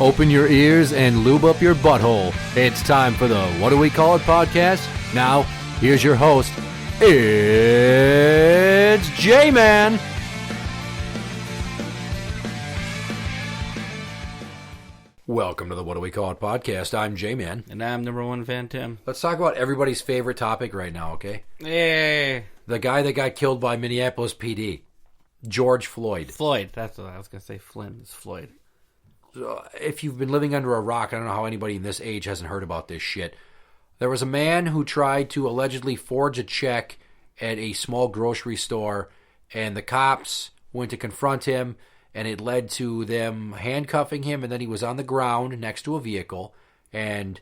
Open your ears and lube up your butthole. It's time for the What Do We Call It podcast. Now, here's your host. It's Jmann. Welcome to the What Do We Call It podcast. I'm Jmann. And I'm number one fan, Tim. Let's talk about everybody's favorite topic right now, okay? Yay. The guy that got killed by Minneapolis PD, George Floyd. Floyd. That's what I was going to say. Flynn. It's Floyd. If you've been living under a rock, I don't know how anybody in this age hasn't heard about this shit. There was a man who tried to allegedly forge a check at a small grocery store, and the cops went to confront him, and it led to them handcuffing him, and then he was on the ground next to a vehicle. And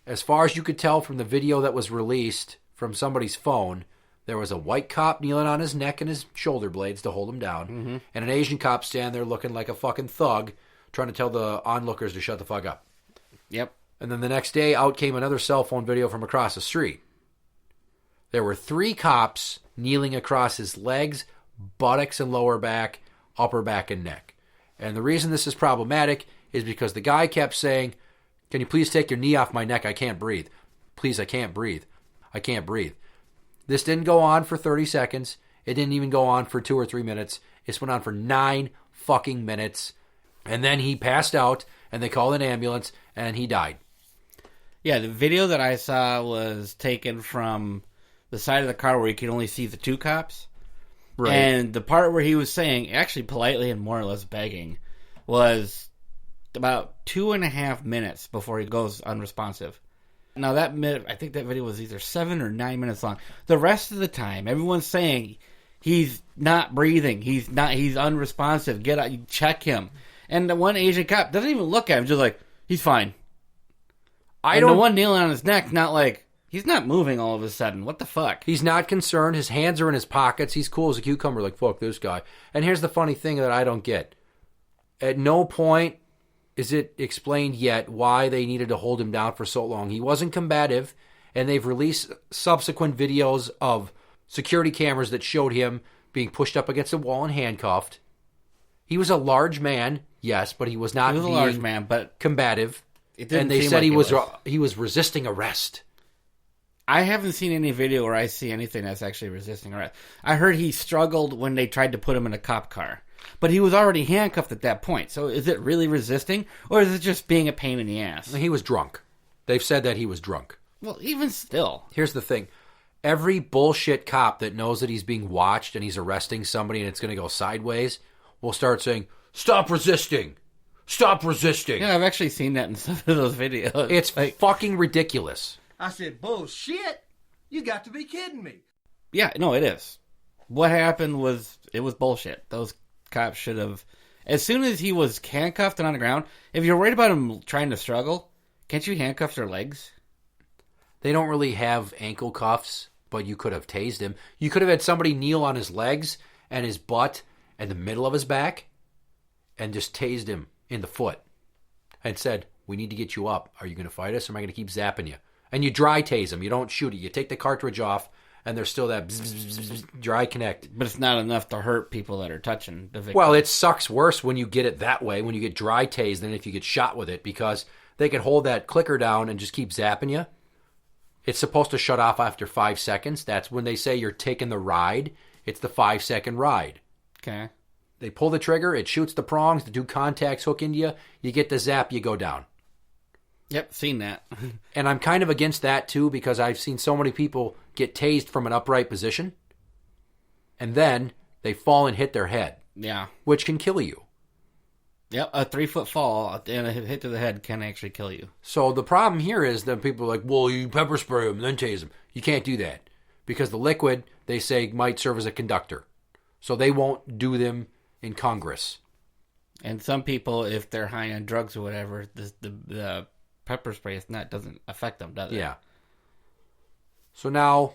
as far as you could tell from the video that was released from somebody's phone, there was a white cop kneeling on his neck and his shoulder blades to hold him down, and an Asian cop standing there looking like a fucking thug, trying to tell the onlookers to shut the fuck up. Yep. And then the next day, out came another cell phone video from across the street. There were 3 cops kneeling across his legs, buttocks and lower back, upper back and neck. And the reason this is problematic is because the guy kept saying, "Can you please take your knee off my neck? I can't breathe. Please, I can't breathe. I can't breathe." This didn't go on for 30 seconds. It didn't even go on for 2 or 3 minutes. It went on for 9 fucking minutes. And then he passed out, and they called an ambulance, and he died. Yeah, the video that I saw was taken from the side of the car where you could only see the 2 cops. Right. And the part where he was saying, actually politely and more or less begging, was about 2.5 minutes before he goes unresponsive. Now that minute, I think that video was either 7 or 9 minutes long. The rest of the time, everyone's saying he's not breathing, he's unresponsive. Get out, you check him. And the one Asian cop doesn't even look at him, just like, he's fine. The one kneeling on his neck, not like, he's not moving all of a sudden. What the fuck? He's not concerned. His hands are in his pockets. He's cool as a cucumber, like, fuck this guy. And here's the funny thing that I don't get. At no point is it explained yet why they needed to hold him down for so long. He wasn't combative, and they've released subsequent videos of security cameras that showed him being pushed up against a wall and handcuffed. He was a large man, yes, but he was not He was a large man, but combative. it didn't And they seem said like he was resisting arrest. I haven't seen any video where I see anything that's actually resisting arrest. I heard he struggled when they tried to put him in a cop car. But he was already handcuffed at that point. So is it really resisting? Or is it just being a pain in the ass? He was drunk. They've said that he was drunk. Well, even still. Here's the thing. Every bullshit cop that knows that he's being watched and he's arresting somebody and it's going to go sideways will start saying, "Stop resisting. Stop resisting." Yeah, I've actually seen that in some of those videos. It's fucking ridiculous. I said, "Bullshit! You got to be kidding me." Yeah, no, it is. What happened was, it was bullshit. Those cops should have, as soon as he was handcuffed and on the ground, if you're worried about him trying to struggle, can't you handcuff their legs? They don't really have ankle cuffs, but you could have tased him. You could have had somebody kneel on his legs and his butt and the middle of his back and just tased him in the foot and said, "We need to get you up. Are you going to fight us or am I going to keep zapping you?" And you dry tase him. You don't shoot it. You take the cartridge off and there's still that bzz, bzz, bzz, bzz, dry connect. But it's not enough to hurt people that are touching the victim. Well, it sucks worse when you get it that way, when you get dry tased, than if you get shot with it, because they can hold that clicker down and just keep zapping you. It's supposed to shut off after 5 seconds. That's when they say you're taking the ride. It's the 5-second ride. Okay. They pull the trigger, it shoots the prongs, the 2 contacts hook into you get the zap, you go down. Yep, seen that. And I'm kind of against that too, because I've seen so many people get tased from an upright position, and then they fall and hit their head. Yeah. Which can kill you. Yep, a 3-foot fall and a hit to the head can actually kill you. So the problem here is that people are like, well, you pepper spray them, then tase them. You can't do that, because the liquid, they say, might serve as a conductor. So they won't do them in Congress. And some people, if they're high on drugs or whatever, the pepper spray doesn't affect them, does it? Yeah. So now,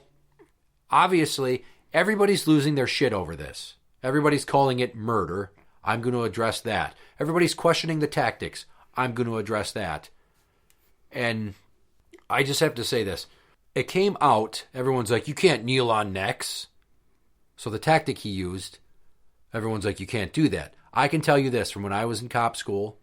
obviously, everybody's losing their shit over this. Everybody's calling it murder. I'm going to address that. Everybody's questioning the tactics. I'm going to address that. And I just have to say this. It came out, everyone's like, you can't kneel on necks. So the tactic he used, everyone's like, you can't do that. I can tell you this, from when I was in cop school,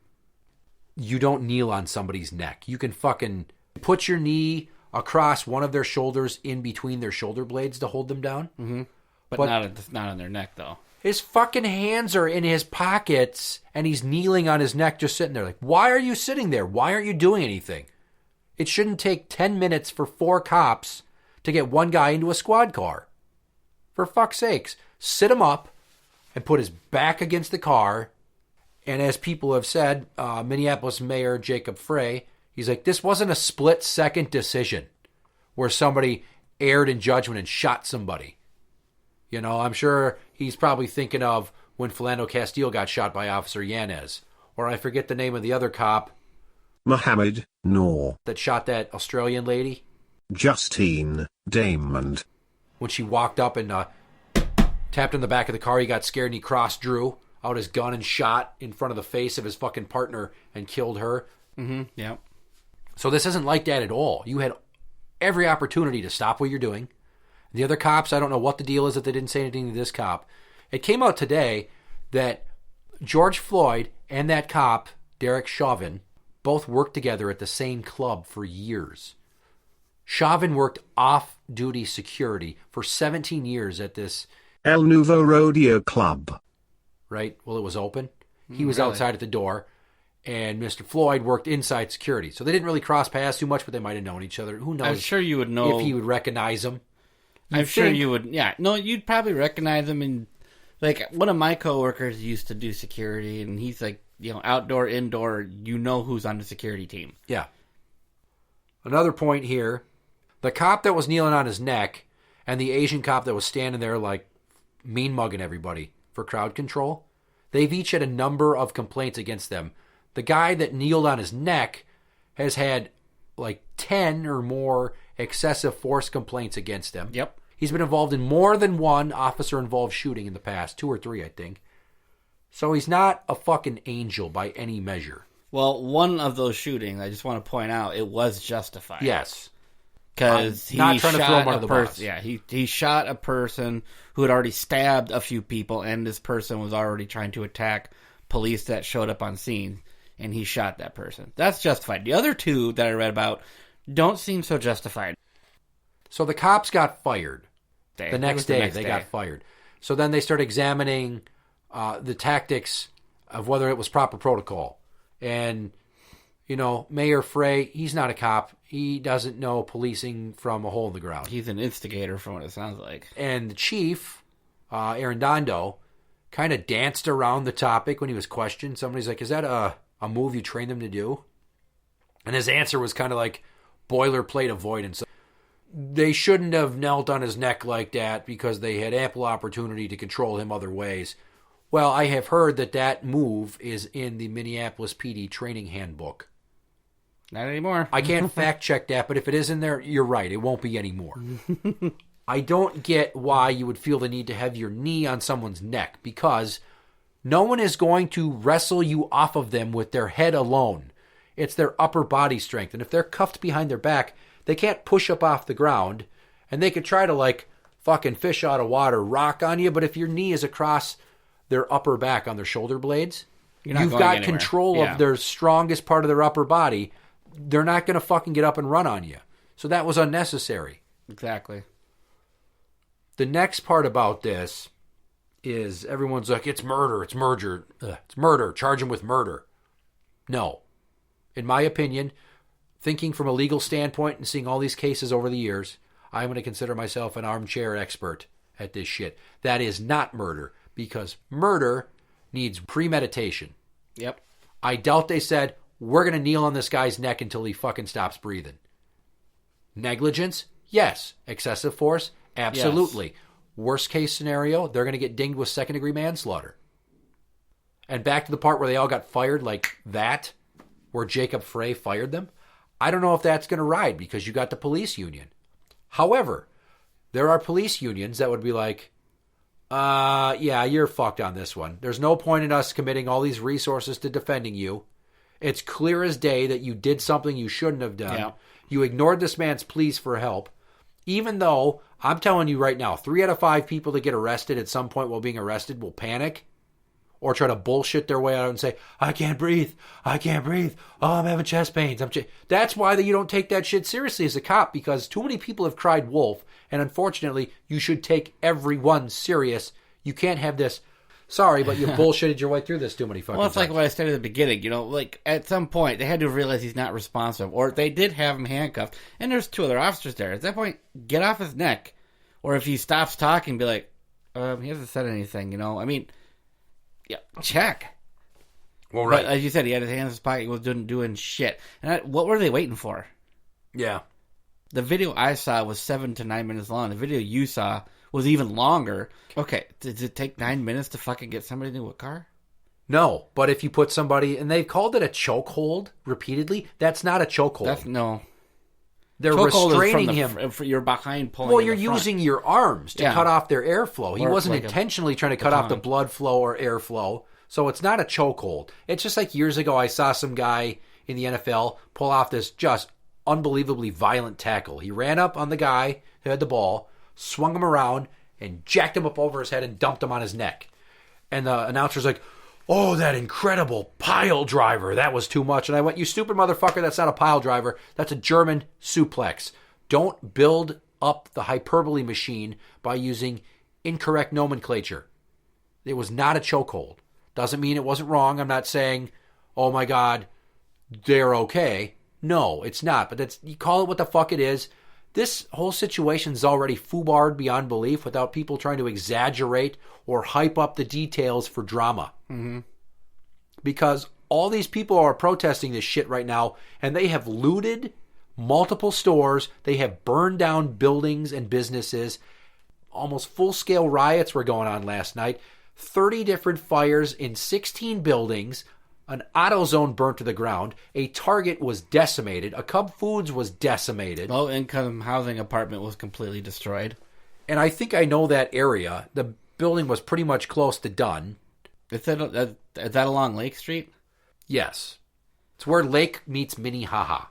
you don't kneel on somebody's neck. You can fucking put your knee across one of their shoulders in between their shoulder blades to hold them down. Mm-hmm. But not on their neck, though. His fucking hands are in his pockets, and he's kneeling on his neck just sitting there. Like, why are you sitting there? Why aren't you doing anything? It shouldn't take 10 minutes for 4 cops to get one guy into a squad car. For fuck's sakes, sit him up and put his back against the car. And as people have said, Minneapolis Mayor Jacob Frey, he's like, this wasn't a split-second decision where somebody erred in judgment and shot somebody. You know, I'm sure he's probably thinking of when Philando Castile got shot by Officer Yanez. Or I forget the name of the other cop. Mohammed Noor. That shot that Australian lady. Justine Damond. When she walked up and tapped in the back of the car, he got scared and he drew out his gun and shot in front of the face of his fucking partner and killed her. Mm-hmm. Yeah. So this isn't like that at all. You had every opportunity to stop what you're doing. The other cops, I don't know what the deal is that they didn't say anything to this cop. It came out today that George Floyd and that cop, Derek Chauvin, both worked together at the same club for years. Chauvin worked off-duty security for 17 years at this El Nuevo Rodeo Club. Right? Well, it was open. He was outside at the door, and Mr. Floyd worked inside security. So they didn't really cross paths too much, but they might have known each other. Who knows? I'm sure you would know if he would recognize him. I'm sure you would. Yeah, no, you'd probably recognize him. And like one of my coworkers used to do security, and he's like, you know, outdoor, indoor. You know who's on the security team. Yeah. Another point here: the cop that was kneeling on his neck, and the Asian cop that was standing there like mean mugging everybody for crowd control. They've each had a number of complaints against them. The guy that kneeled on his neck has had like 10 or more excessive force complaints against him. Yep. He's been involved in more than one officer-involved shooting in the past, 2 or 3, I think. So he's not a fucking angel by any measure. Well, one of those shootings, I just want to point out, it was justified. Yes. Because he not trying to throw him under the bus. Yeah, he shot a person who had already stabbed a few people, and this person was already trying to attack police that showed up on scene, and he shot that person. That's justified. The other 2 that I read about don't seem so justified. So the cops got fired. The next day, they got fired. So then they start examining the tactics of whether it was proper protocol. And, you know, Mayor Frey, he's not a cop. He doesn't know policing from a hole in the ground. He's an instigator from what it sounds like. And the chief, Arredondo, kind of danced around the topic when he was questioned. Somebody's like, is that a move you trained them to do? And his answer was kind of like boilerplate avoidance. They shouldn't have knelt on his neck like that because they had ample opportunity to control him other ways. Well, I have heard that move is in the Minneapolis PD training handbook. Not anymore. I can't fact check that, but if it is in there, you're right. It won't be anymore. I don't get why you would feel the need to have your knee on someone's neck, because no one is going to wrestle you off of them with their head alone. It's their upper body strength. And if they're cuffed behind their back, they can't push up off the ground, and they could try to, like, fucking fish out of water, rock on you, but if your knee is across their upper back on their shoulder blades, you've got control of their strongest part of their upper body. They're not going to fucking get up and run on you. So that was unnecessary. Exactly. The next part about this is everyone's like, it's murder, it's murder, it's murder, charge him with murder. No. In my opinion, thinking from a legal standpoint and seeing all these cases over the years, I'm going to consider myself an armchair expert at this shit. That is not murder, because murder needs premeditation. Yep. I doubt they said, we're going to kneel on this guy's neck until he fucking stops breathing. Negligence? Yes. Excessive force? Absolutely. Yes. Worst case scenario, they're going to get dinged with second-degree manslaughter. And back to the part where they all got fired like that, where Jacob Frey fired them. I don't know if that's going to ride because you got the police union. However, there are police unions that would be like, yeah, you're fucked on this one. There's no point in us committing all these resources to defending you. It's clear as day that you did something you shouldn't have done. Yeah. You ignored this man's pleas for help. Even though, I'm telling you right now, 3 out of 5 people that get arrested at some point while being arrested will panic or try to bullshit their way out and say, I can't breathe. I can't breathe. Oh, I'm having chest pains. That's why you don't take that shit seriously as a cop, because too many people have cried wolf, and unfortunately, you should take everyone serious. You can't have this, sorry, but you bullshitted your way through this too many fucking Well, it's times. like what I said at the beginning. Like, at some point, they had to realize he's not responsive, or they did have him handcuffed, and there's 2 other officers there. At that point, get off his neck. Or if he stops talking, be like, he hasn't said anything, Yeah, check. Well, right. But as you said, he had his hands in his pocket. He was doing shit. And what were they waiting for? Yeah. The video I saw was 7 to 9 minutes long. The video you saw was even longer. Okay, did it take 9 minutes to fucking get somebody into a car? No, but if you put somebody, and they've called it a chokehold repeatedly, that's not a chokehold. No. They're Chokehold restraining is him. You're behind pulling. Well, in you're the front. using your arms to cut off their airflow. He Or wasn't like intentionally trying to cut off the blood flow or airflow. So it's not a chokehold. It's just like years ago I saw some guy in the NFL pull off this just unbelievably violent tackle. He ran up on the guy who had the ball, swung him around, and jacked him up over his head and dumped him on his neck. And the announcer's like, oh, that incredible pile driver. That was too much. And I went, you stupid motherfucker, that's not a pile driver. That's a German suplex. Don't build up the hyperbole machine by using incorrect nomenclature. It was not a chokehold. Doesn't mean it wasn't wrong. I'm not saying, oh my God, they're okay. No, it's not. But you call it what the fuck it is. This whole situation is already foobarred beyond belief without people trying to exaggerate or hype up the details for drama. Mm-hmm. Because all these people are protesting this shit right now, and they have looted multiple stores. They have burned down buildings and businesses. Almost full-scale riots were going on last night. 30 different fires in 16 buildings. An AutoZone burnt to the ground. A Target was decimated. A Cub Foods was decimated. Low-income housing apartment was completely destroyed. And I think I know that area. The building was pretty much close to done. Is that along Lake Street? Yes. It's where Lake meets Minnehaha.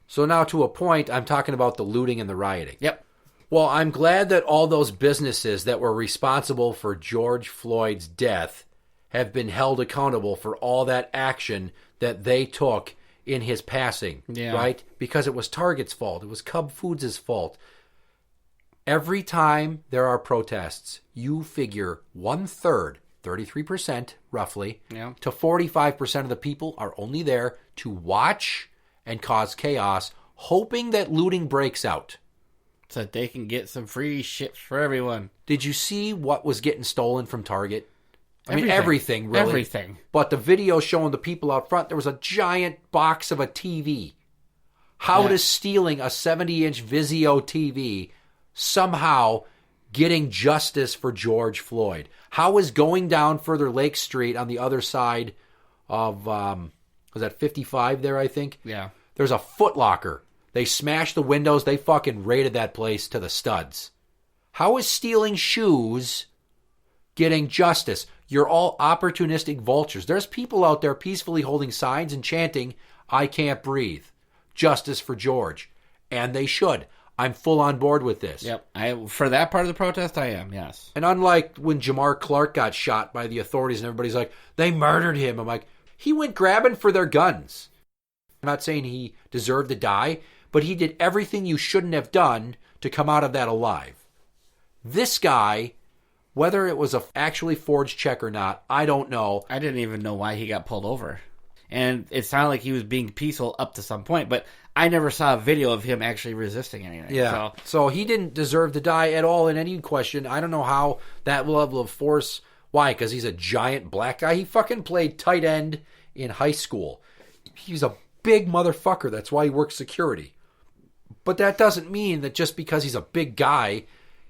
So now to a point, I'm talking about the looting and the rioting. Yep. Well, I'm glad that all those businesses that were responsible for George Floyd's death have been held accountable for all that action that they took in his passing, right? Because it was Target's fault. It was Cub Foods' fault. Every time there are protests, you figure 1/3, 33% roughly, to 45% of the people are only there to watch and cause chaos, hoping that looting breaks out. So that they can get some free shit for everyone. Did you see what was getting stolen from Target? I mean, everything, really. Everything. But the video showing the people out front, there was a giant box of a TV. How does stealing a 70-inch Vizio TV somehow getting justice for George Floyd? How is going down further Lake Street on the other side of, was that 55 there, I think? Yeah. There's a Foot Locker. They smashed the windows. They fucking raided that place to the studs. How is stealing shoes getting justice? You're all opportunistic vultures. There's people out there peacefully holding signs and chanting, I can't breathe. Justice for George. And they should. I'm full on board with this. Yep. For that part of the protest, I am, yes. And unlike when Jamar Clark got shot by the authorities and everybody's like, they murdered him. I'm like, he went grabbing for their guns. I'm not saying he deserved to die, but he did everything you shouldn't have done to come out of that alive. This guy, whether it was a actually forged check or not, I don't know. I didn't even know why he got pulled over. And it sounded like he was being peaceful up to some point, but I never saw a video of him actually resisting anything. Yeah. So he didn't deserve to die at all in any question. I don't know how that level of force. Why? Because he's a giant black guy. He fucking played tight end in high school. He's a big motherfucker. That's why he works security. But that doesn't mean that just because he's a big guy,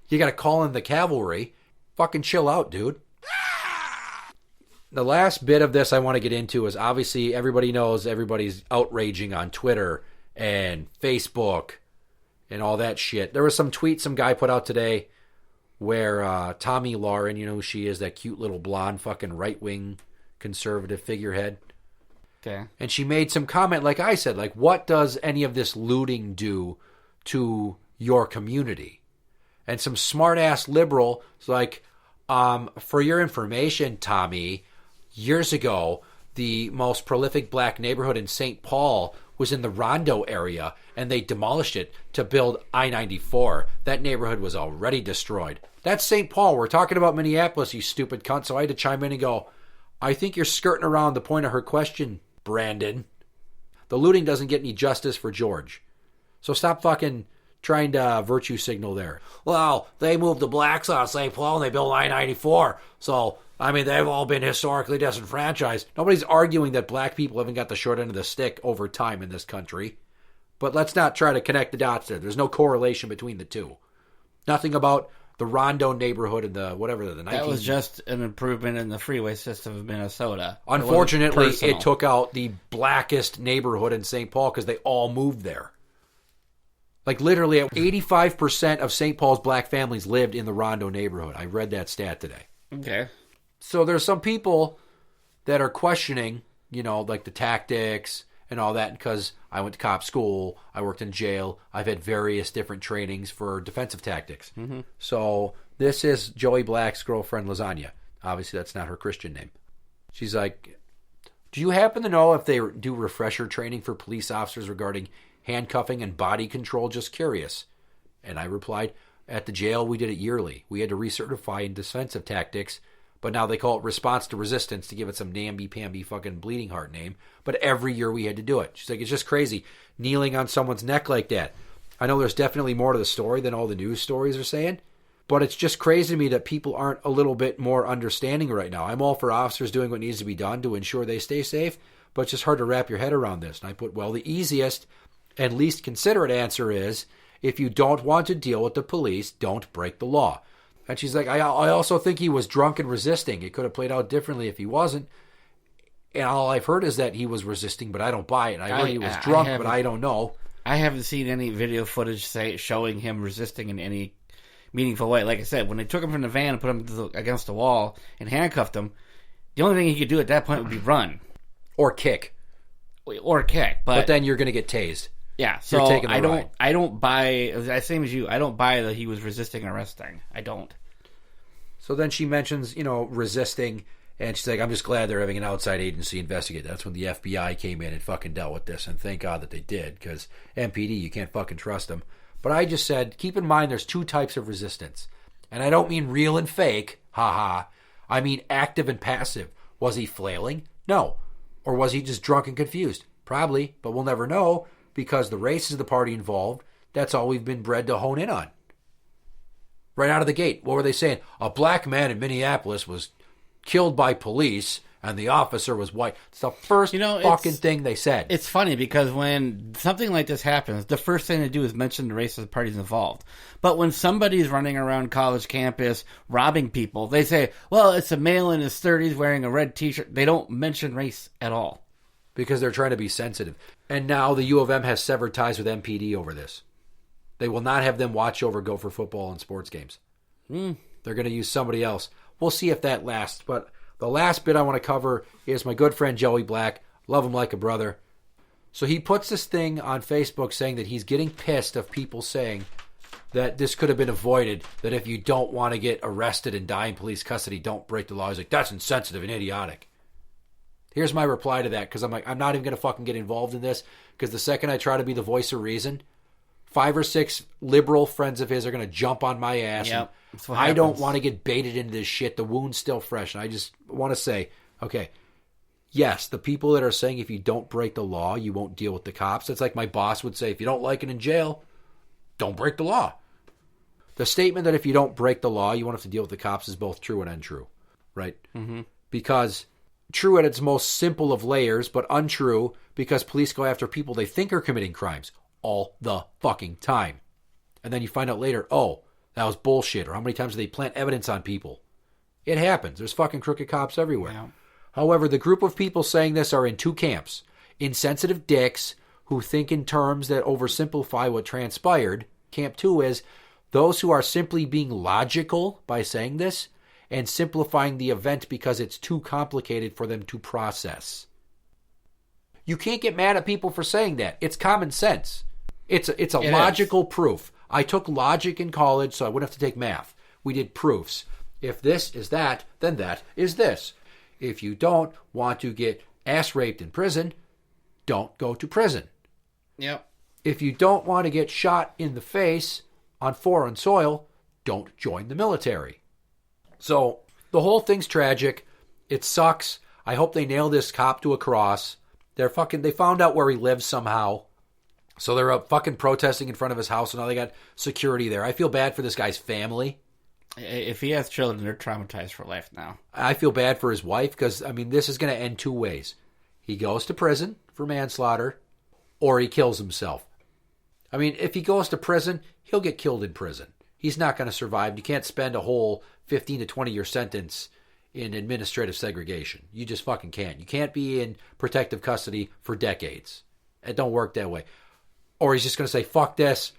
you got to call in the cavalry. Fucking chill out, dude. The last bit of this I want to get into is obviously everybody knows everybody's outraging on Twitter and Facebook and all that shit. There was some tweet some guy put out today where Tommy Lauren, you know who she is, that cute little blonde fucking right-wing conservative figurehead. Okay. And she made some comment like I said, like, what does any of this looting do to your community? And some smart-ass liberal is like, for your information, Tommy, years ago, the most prolific black neighborhood in St. Paul was in the Rondo area, and they demolished it to build I-94. That neighborhood was already destroyed. That's St. Paul. We're talking about Minneapolis, you stupid cunt. So I had to chime in and go, I think you're skirting around the point of her question, Brandon. The looting doesn't get any justice for George. So stop fucking trying to virtue signal there. Well, they moved the blacks out of St. Paul and they built I-94. So, I mean, they've all been historically disenfranchised. Nobody's arguing that black people haven't got the short end of the stick over time in this country. But let's not try to connect the dots there. There's no correlation between the two. Nothing about the Rondo neighborhood and the whatever the 19... That was just an improvement in the freeway system of Minnesota. Unfortunately, it took out the blackest neighborhood in St. Paul because they all moved there. Like literally 85% of St. Paul's black families lived in the Rondo neighborhood. I read that stat today. Okay. So there's some people that are questioning, you know, like the tactics and all that, because I went to cop school, I worked in jail, I've had various different trainings for defensive tactics. Mm-hmm. So this is Joey Black's girlfriend, Lasagna. Obviously, that's not her Christian name. She's like, do you happen to know if they do refresher training for police officers regarding handcuffing and body control? Just curious. And I replied, at the jail, we did it yearly. We had to recertify in defensive tactics, but now they call it response to resistance to give it some namby-pamby fucking bleeding heart name. But every year we had to do it. She's like, it's just crazy kneeling on someone's neck like that. I know there's definitely more to the story than all the news stories are saying, but it's just crazy to me that people aren't a little bit more understanding right now. I'm all for officers doing what needs to be done to ensure they stay safe, but it's just hard to wrap your head around this. And I put, well, the easiest and least considerate answer is, if you don't want to deal with the police, don't break the law. And she's like, I also think he was drunk and resisting. It could have played out differently if he wasn't. And all I've heard is that he was resisting, but I don't buy it. I heard he was drunk, but I don't know. I haven't seen any video footage showing him resisting in any meaningful way. Like I said, when they took him from the van and put him against the wall and handcuffed him, the only thing he could do at that point would be run. Or kick. But then you're going to get tased. Yeah, so I don't buy, same as you, I don't buy that he was resisting arresting. I don't. So then she mentions, you know, resisting, and she's like, I'm just glad they're having an outside agency investigate. That's when the FBI came in and fucking dealt with this, and thank God that they did, because MPD, you can't fucking trust them. But I just said, keep in mind there's two types of resistance. And I don't mean real and fake, haha. I mean active and passive. Was he flailing? No. Or was he just drunk and confused? Probably, but we'll never know, because the race is the party involved. That's all we've been bred to hone in on. Right out of the gate, what were they saying? A black man in Minneapolis was killed by police, and the officer was white. It's the first fucking thing they said. It's funny, because when something like this happens, the first thing they do is mention the race of the parties involved. But when somebody's running around college campus robbing people, they say, well, it's a male in his 30s wearing a red t-shirt. They don't mention race at all. Because they're trying to be sensitive. And now the U of M has severed ties with MPD over this. They will not have them watch over Gopher football and sports games. They're going to use somebody else. We'll see if that lasts. But the last bit I want to cover is my good friend Joey Black. Love him like a brother. So he puts this thing on Facebook saying that he's getting pissed of people saying that this could have been avoided, that if you don't want to get arrested and die in police custody, don't break the law. He's like, that's insensitive and idiotic. Here's my reply to that, because I'm like, I'm not even going to fucking get involved in this, because the second I try to be the voice of reason, 5 or 6 liberal friends of his are going to jump on my ass. Yep, and I don't want to get baited into this shit. The wound's still fresh. And I just want to say, okay, yes, the people that are saying if you don't break the law, you won't deal with the cops. It's like my boss would say, if you don't like it in jail, don't break the law. The statement that if you don't break the law, you won't have to deal with the cops is both true and untrue, right? Mm-hmm. Because true at its most simple of layers, but untrue because police go after people they think are committing crimes all the fucking time. And then you find out later, oh, that was bullshit, or how many times do they plant evidence on people? It happens. There's fucking crooked cops everywhere. Yeah. However, the group of people saying this are in two camps. Insensitive dicks who think in terms that oversimplify what transpired. Camp 2 is those who are simply being logical by saying this and simplifying the event because it's too complicated for them to process. You can't get mad at people for saying that. It's common sense. It's a logical proof. I took logic in college, so I wouldn't have to take math. We did proofs. If this is that, then that is this. If you don't want to get ass raped in prison, don't go to prison. Yep. If you don't want to get shot in the face on foreign soil, don't join the military. So the whole thing's tragic. It sucks. I hope they nail this cop to a cross. They found out where he lives somehow. So they're up fucking protesting in front of his house, and now they got security there. I feel bad for this guy's family. If he has children, they're traumatized for life now. I feel bad for his wife because, I mean, this is going to end two ways. He goes to prison for manslaughter, or he kills himself. I mean, if he goes to prison, he'll get killed in prison. He's not going to survive. You can't spend a whole 15 to 20 year sentence in administrative segregation. You just fucking can't. You can't be in protective custody for decades. It don't work that way. Or he's just going to say, fuck this,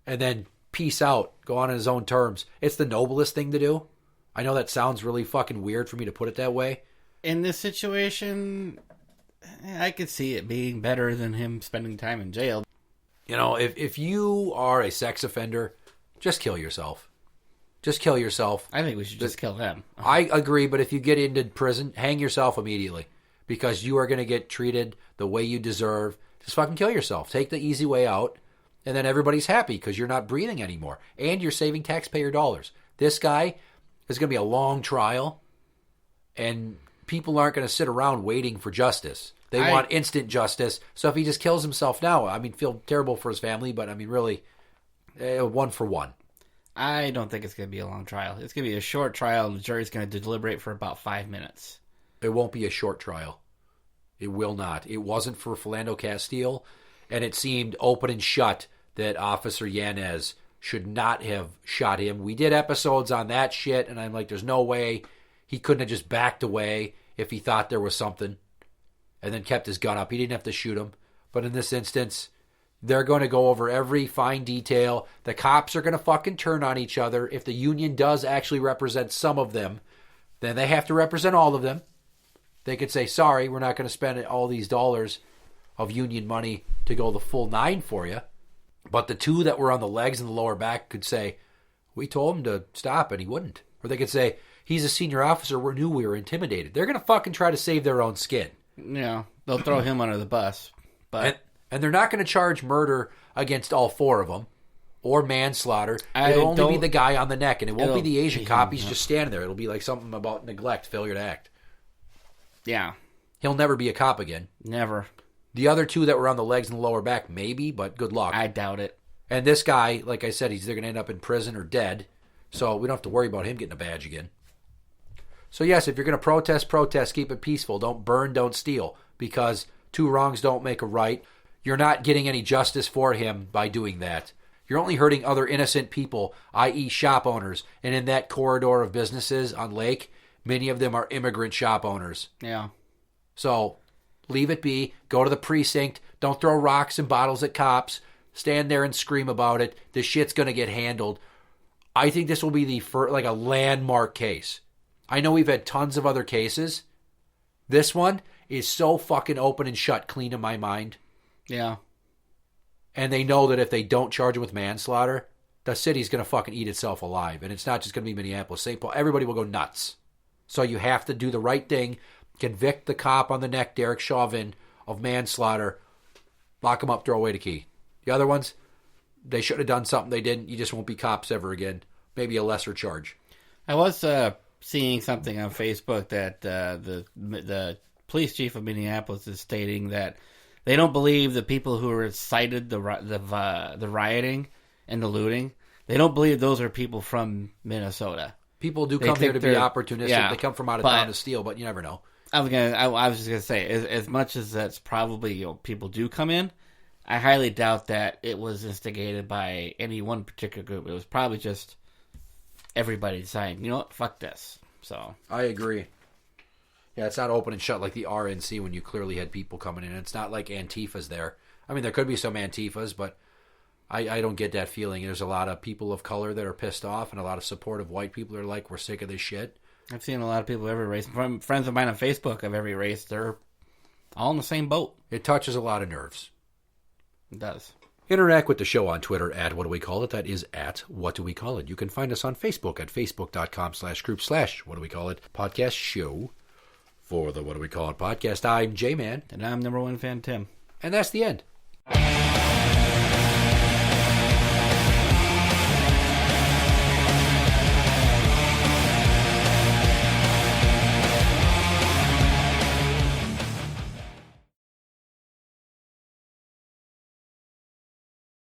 and then peace out, go on his own terms. It's the noblest thing to do. I know that sounds really fucking weird for me to put it that way. In this situation, I could see it being better than him spending time in jail. You know, if you are a sex offender, just kill yourself. Just kill yourself. I think we should just kill them. I agree, but if you get into prison, hang yourself immediately. Because you are going to get treated the way you deserve. Just fucking kill yourself. Take the easy way out. And then everybody's happy because you're not breathing anymore. And you're saving taxpayer dollars. This guy is going to be a long trial. And people aren't going to sit around waiting for justice. They want instant justice. So if he just kills himself now, I mean, feel terrible for his family, but I mean, really, 1 for 1. I don't think it's going to be a long trial. It's going to be a short trial, and the jury's going to deliberate for about 5 minutes. It won't be a short trial. It will not. It wasn't for Philando Castile, and it seemed open and shut that Officer Yanez should not have shot him. We did episodes on that shit, and I'm like, there's no way he couldn't have just backed away if he thought there was something and then kept his gun up. He didn't have to shoot him. But in this instance, they're going to go over every fine detail. The cops are going to fucking turn on each other. If the union does actually represent some of them, then they have to represent all of them. They could say, sorry, we're not going to spend all these dollars of union money to go the full 9 for you. But the 2 that were on the legs and the lower back could say, we told him to stop and he wouldn't. Or they could say, he's a senior officer, we knew we were intimidated. They're going to fucking try to save their own skin. Yeah, they'll throw him under the bus. But And they're not going to charge murder against all 4 of them. Or manslaughter. It'll only be the guy on the neck. And it won't be the Asian cop. He's just standing there. It'll be like something about neglect, failure to act. Yeah. He'll never be a cop again. Never. The other 2 that were on the legs and the lower back, maybe, but good luck. I doubt it. And this guy, like I said, he's either going to end up in prison or dead. So we don't have to worry about him getting a badge again. So yes, if you're going to protest, keep it peaceful. Don't burn, don't steal. Because 2 wrongs don't make a right. You're not getting any justice for him by doing that. You're only hurting other innocent people, i.e. shop owners. And in that corridor of businesses on Lake, many of them are immigrant shop owners. Yeah. So leave it be. Go to the precinct. Don't throw rocks and bottles at cops. Stand there and scream about it. This shit's going to get handled. I think this will be the first, like a landmark case. I know we've had tons of other cases. This one is so fucking open and shut clean in my mind. Yeah. And they know that if they don't charge him with manslaughter, the city's going to fucking eat itself alive. And it's not just going to be Minneapolis, St. Paul. Everybody will go nuts. So you have to do the right thing. Convict the cop on the neck, Derek Chauvin, of manslaughter. Lock him up, throw away the key. The other ones, they should have done something they didn't. You just won't be cops ever again. Maybe a lesser charge. I was seeing something on Facebook that the police chief of Minneapolis is stating that they don't believe the people who incited the rioting and the looting. They don't believe those are people from Minnesota. People do come here to be opportunistic. Yeah, they come from out of town to steal, but you never know. I was just gonna say, as much as that's probably people do come in, I highly doubt that it was instigated by any one particular group. It was probably just everybody deciding, you know what, fuck this. So I agree. Yeah, it's not open and shut like the RNC when you clearly had people coming in. It's not like Antifa's there. I mean, there could be some Antifas, but I don't get that feeling. There's a lot of people of color that are pissed off and a lot of supportive white people are like, we're sick of this shit. I've seen a lot of people of every race. From friends of mine on Facebook of every race, they're all in the same boat. It touches a lot of nerves. It does. Interact with the show on Twitter at What Do We Call It? That is at What Do We Call It? You can find us on Facebook at facebook.com/group/What Do We Call It? Podcast show. For the What Do We Call It podcast, I'm Jmann. And I'm number one fan Tim. And that's the end.